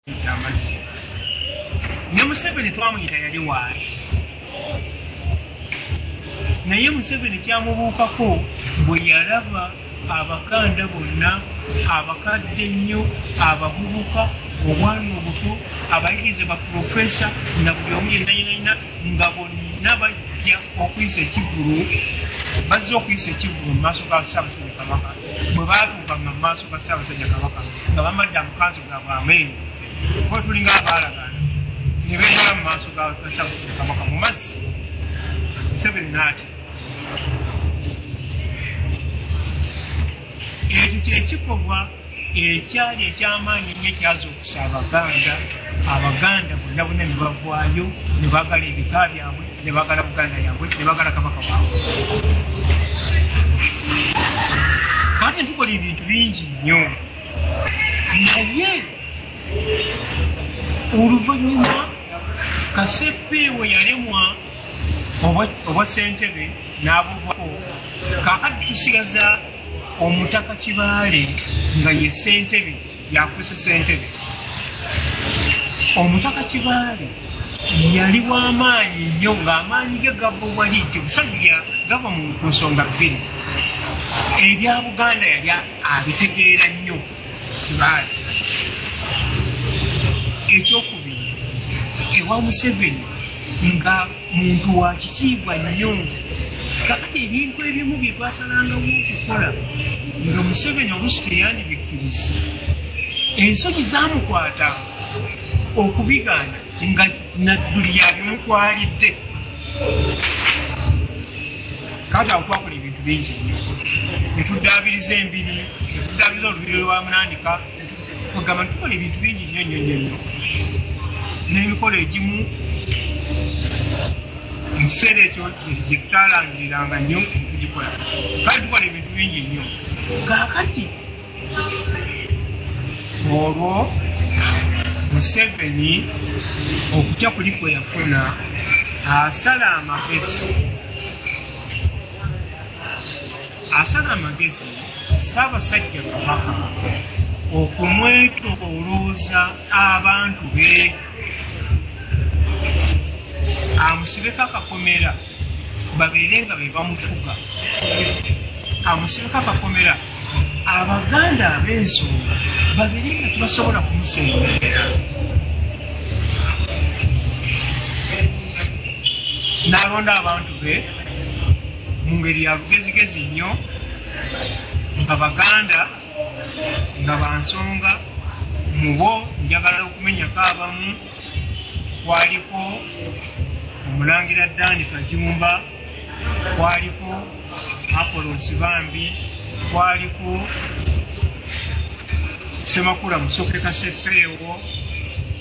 amazzi ne Museveni twamuyita yali waali naye Museveni kyamubuukako bwe yalaba abakanda bonna abakadde ennyo abavubuka obwana obuto abayigirize baprofesa na buli omu yenayinayina nga bonna bajja okuyisa ekivulu bazze okuyisa ekivulu mu maaso ga Ssaabasajja Kabaka bwe baatuukanga mu maaso ga Ssaabasajja Kabaka nga bambadde amakanzu gaabwe amenyu kuba tulinga abaalagana ne beemala mu maaso ga Ssaabasajja Kabaka mu mazzi Museveni n'ati ekyo kyekikolwa ekyali ekyamaanyi ennyo ekyazuukusa abaganda bonna bonna ne bavaayo ne baagala ebika byabwe ne baagala Buganda yabwe ne baagala Kabaka waabwe. Kati tukola ebintu bingi nnyo naye oluvannyuma Kaseppe we yalemwa obwa ssentebe n'abuvako kaakati tusigaza Omutaka Kibaale nga ye ssentebe yafuuse ssentebe. Omutaka Kibaale yali w'amaanyi nnyo ng'amaanyi ge gava wali nti busagya gava ku nsonga bbiri. Ebya Buganda yali abitegeera nnyo Kibaale. Ekyokubiri ewa Museveni nga muntu wa kitiibwa nnyo. Kakati ebintu ebimu bye twasalangawo okukola nga Museveni oluusi teyandibikkiriza ensonyi zaamukwata okubigaana nga nadduli yabimutwalidde. Kati awo twakola ebintu bingi nnyo ne tuddaabiriza embiri ne tuddaabiriza olubiri lwa Munandika ogamba tukola ebintu bingi nnyo nnyo nnyo n'emikolo egimu mu kiseera ekyo gye tutaalangiriranga nnyo tugikola. Kale tukola ebintu bingi nnyo. Kaakati olwo Museveni okutya kuli kwe yafuna asala amagezi Ssaabasajja Kabaka okumwetoolooza abantu be amusibeko akakomera babeere nga be bamufuga, amusibeko akakomera Abaganda ab'ensonga babeere nga tebasobola kumusemberera. N'alonda abantu be mu ngeri ya lugezigezi nnyo nga Baganda nga bansonga mu bo njagala okumenyako abamu kwaliko Omulangira Dani Kajumba, kwaliko Apollo Nsibambi, kwaliko Semakula Musoke Kaseppeewo,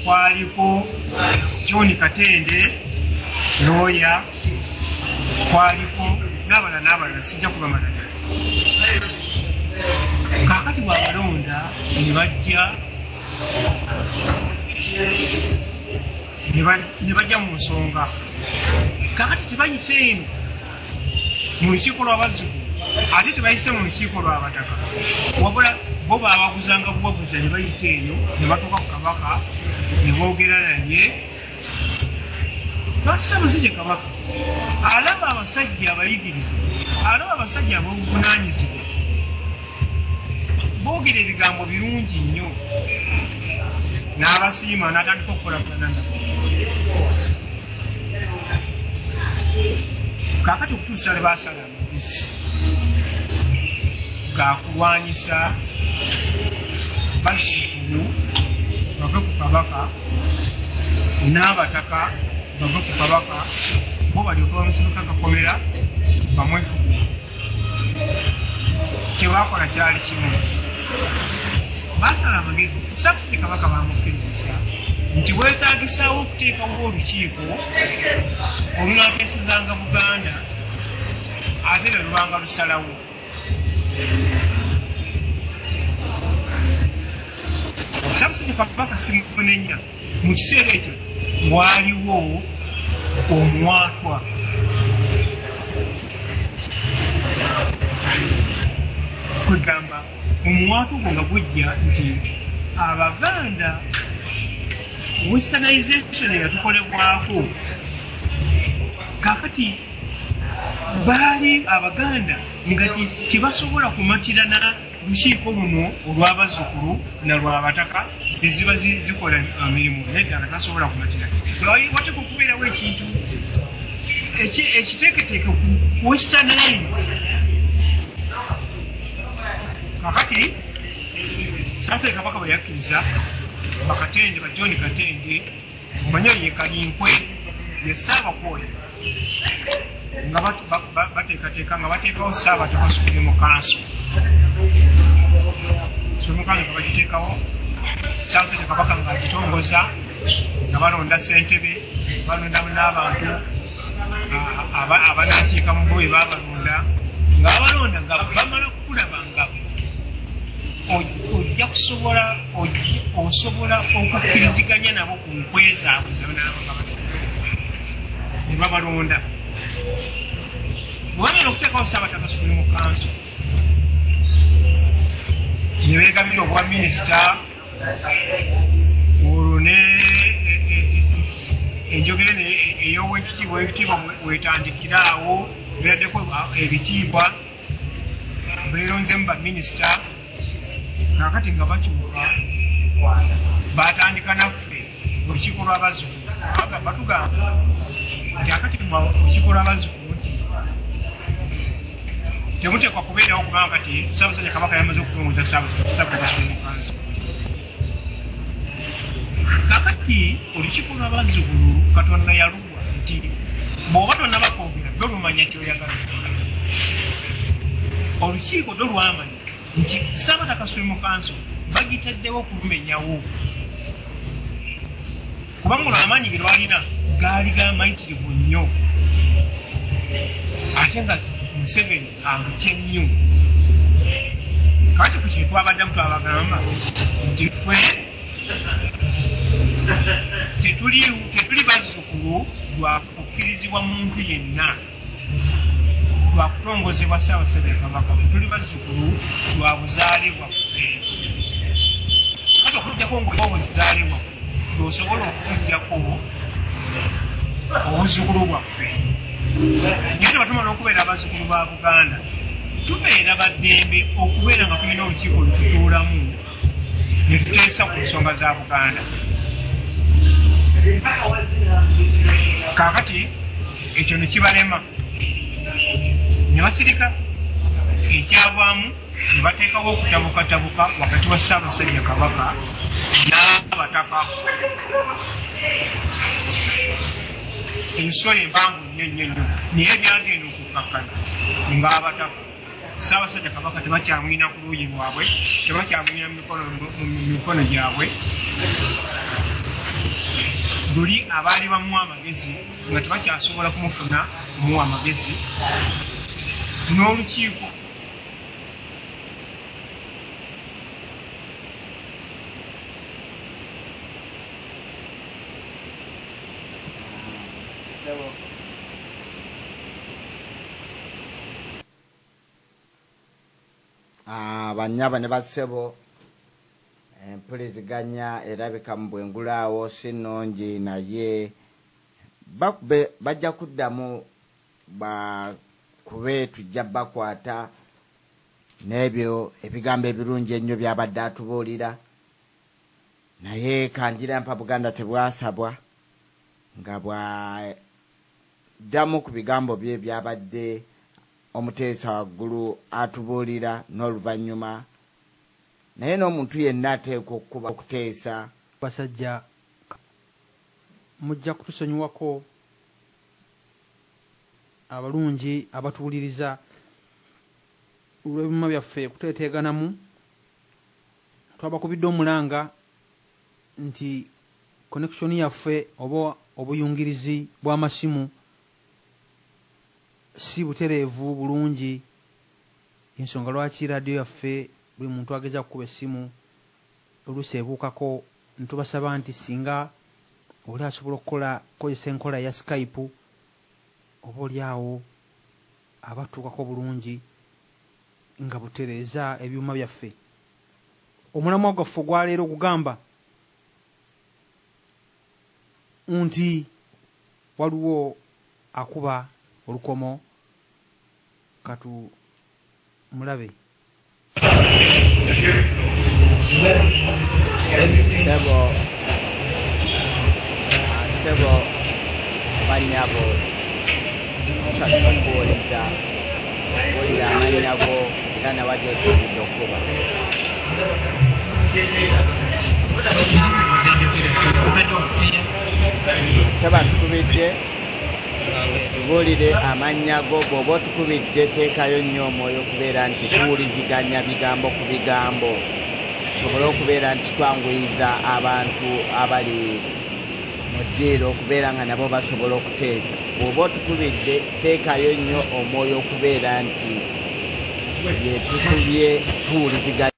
kwaliko John Katende Lawyer, kwaliko n'abalala sijja kubamala. Kaakati bw'abalonda ne bajja ne bajja mu nsonga. Kaakati tebayite eno mu lukiiko lw'abazzukulu ate tebayise mu lukiiko lw'abataka wabula bo baabaguzanga buwaguza ne bayite eyo ne batuuka ku Kabaka ne boogera naye. Lwaki Ssaabasajja Kabaka alaba abasajja abayigirize, alaba abasajja ab'obuvunaanyizibwa boogera ebigambo birungi nnyo n'abasiima n'atandika okukolagana nabo. Kaakati okutuusa ne baasala amagezi gakulwanyisa bazzukulu bave ku Kabaka n'abataka bave ku Kabaka bo balyoke bamusibeko akakomera bamwefuge. Kye baakola kyali kimu, baasala amagezi. Ssaabasajja Kabaka bamukkirizisa nti weetaagisaawo okuteekawo olukiiko olunaateesezanga Buganda ate ne lubanga lusalawo. Ssaabasajja Kabaka simukunenya mu kiseera ekyo waaliwo omwatwa kwegamba omwatu gwo nga gujja nti Abaganda westernization eyatukolebwako kakati baali Abaganda nga tebasobola kumatira na lukiiko luno olw'abazzukulu na lw'abataka eziba zikola emirimu nedda nga tasobola kumatira wateeka okubeerawo ekintu ekiteeketeeke ku westernize kakati Ssaabasajja Kabaka bwe yakkiriza bakatende ba John Katende omanyi ye Kalinkwe ye Ssaabakoya nga bateekateeka nga bateekawo Ssaabataka Supreme Council Supreme Council nga bagiteekawo Ssaabasajja Kabaka ng'agitongoza nga balonda ssentebe balondamu n'abantu abanakiika mu bwe baabalonda nga babalonda nga bamala kukulaba nga ojja kusobola osobola okukkiriziganya nabo ku nkwe zaabwe ne babalonda bwamala okuteekawo Ssaabataka Supreme Council ne beegabira obwa minisita olwo ne enjogera ey'owekitiibwa wetandikira awo beraddeko ebitiibwa beeronzemu baminisita kakati nga bakyuka batandika naffe olukiiko lw'abazzukulu batugamba nti akati olukiiko lw'abazzukulu nti temuteekwa kubeerawo kubanga kati Ssaabasajja Kabaka yamaze okutongoza Ssaabasajja Supreme Council kakati olukiiko lw'abazzukulu Katonda yaluwa nti bw'oba tonnabakwogera bwe lumanya kyoyagala olukiiko do lwamanya nti Ssaabataka Supreme Council bagitaddewo okumenyawo kubanga olw'amaanyi ge lwalina gaali gamayitirivu nnyo ate nga Museveni alutye nnyo kakati ffe kyetwabaddemu twabagamba nti ffe tetuli bazzukulu lwa kukkirizibwa muntu yenna lwa kutongozebwa Ssaabasajja Kabaka tuli bazzukulu lwa buzaale bwaffe kati okujjako ng'olina obuzaale bwaffe lw'osobola okujjako obuzzukulu bwaffe naye tebatumala okubeera abazzukulu ba Buganda tubeera baddembe okubeera nga tulina olukiiko lututuulamu ne tuteesa ku nsonga za Buganda kaakati ekyo ne kibalema ne basirika ekyavaamu ne bateekawo okutabukatabuka wakati wa Ssaabasajja Kabaka n'abataka ensolo empanvu nnyo naye byagenda okukakkana ng'abataka Ssaabasajja Kabaka tebakyamwina ku luuyi lwabwe tebakyamwina mu mikono gyabwe luli abaali bamuwa amagezi nga tebakyasobola kumufuna kumuwa amagezi n'olukiiko banyaba ne bassebo empuliziganya erabika mu bwengulaawo si nnungi naye bajja kuddamu kube tujja bakwata n'ebyo ebigambo ebirungi ennyo byabadde atubuulira naye kanjira mpa Buganda tebwasabwa nga bwaddamu ku bigambo bye byabadde omuteesa waggulu atubuulira n'oluvannyuma naye n'omuntu yenna ateekwa okuba okuteesa basajja mujja kutusonyiwako abalungi abatuwuliriza olw'ebyuma byaffe kuteeteeganamu twabakubidde omulanga nti connection yaffe oba obuyungirizi bw'amasimu si butereevu bulungi ensonga lwaki radio yaffe buli muntu ageza kukuba essimu oluusi ebuukako ntubasaba nti singa oli asobola okukozesa enkola ya Skype oba oli awo abatuukako bulungi nga butereeza ebyuma byaffe. Omulamwa gwaffe gwaleero gugamba nti waliwo akuba olukomo katu mulabe. Sebo banyabo kuwuliza wulira amanyago era nawajosobudde okuba saba tukubidde tubuulire amanyago bw'oba otukubidde teekayo nnyo omwoyo okubeera nti tuwuliziganya bigambo ku bigambo tusobole okubeera nti twanguyiza abantu abali mu ddiiro okubeera nga nabo basobola okuteesa. Bw'oba otukubidde teekayo nnyo omwoyo okubeera nti bye tukubye tuwuliziganya.